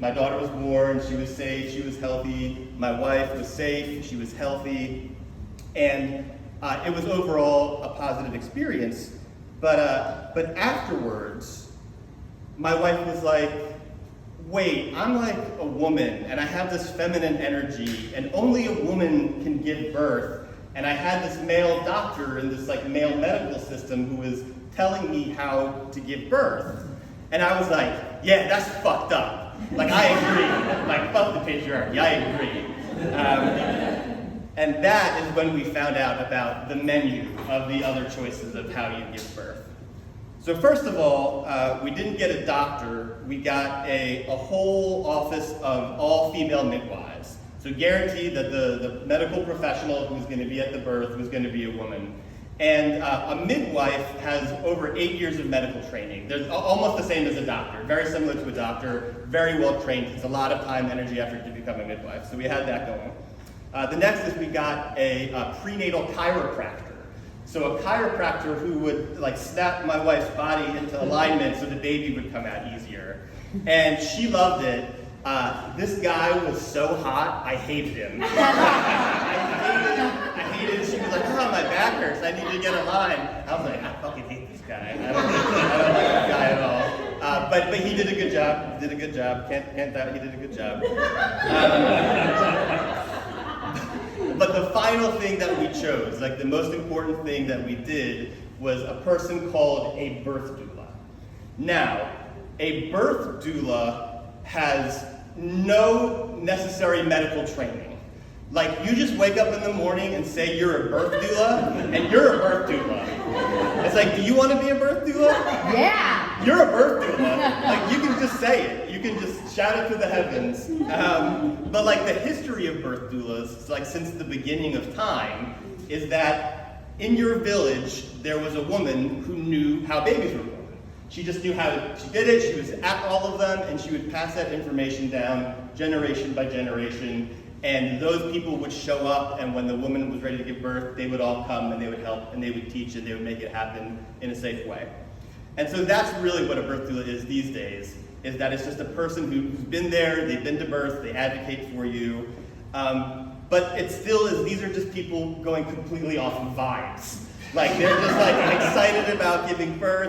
My daughter was born, she was safe, she was healthy. My wife was safe, she was healthy. And it was overall a positive experience. But afterwards, my wife was like, wait, I'm like a woman, and I have this feminine energy, and only a woman can give birth. And I had this male doctor in this like male medical system who was telling me how to give birth. And I was like, yeah, that's fucked up. Like, I agree. Like, fuck the patriarchy, I agree. And that is when we found out about the menu of the other choices of how you give birth. So first of all, we didn't get a doctor, we got a whole office of all female midwives. So guaranteed that the medical professional who's going to be at the birth was going to be a woman. And a midwife has over 8 years of medical training. They're almost the same as a doctor, very similar to a doctor, very well trained. It's a lot of time, energy, effort to become a midwife. So we had that going. The next is we got a prenatal chiropractor. So a chiropractor who would like snap my wife's body into alignment so the baby would come out easier. And she loved it. This guy was so hot, I hated him. I hated it. She was like, oh, my back hurts, I need to get a line. I was like, I fucking hate this guy. I don't like this guy at all. But he did a good job. Can't doubt he did a good job. But the final thing that we chose, like the most important thing that we did, was a person called a birth doula. Now, a birth doula has no necessary medical training. Like, you just wake up in the morning and say you're a birth doula, and you're a birth doula. It's like, do you want to be a birth doula? Yeah! You're a birth doula. Like, you can just say it. You can just shout it to the heavens. But like the history of birth doulas, like since the beginning of time, is that in your village, there was a woman who knew how babies were born. She just knew how she did it, she was at all of them, and she would pass that information down generation by generation. And those people would show up, and when the woman was ready to give birth, they would all come and they would help and they would teach and they would make it happen in a safe way. And so that's really what a birth doula is these days, is that it's just a person who's been there, they've been to birth, they advocate for you. But it still is, these are just people going completely off of vibes. Like, they're just like excited about giving birth.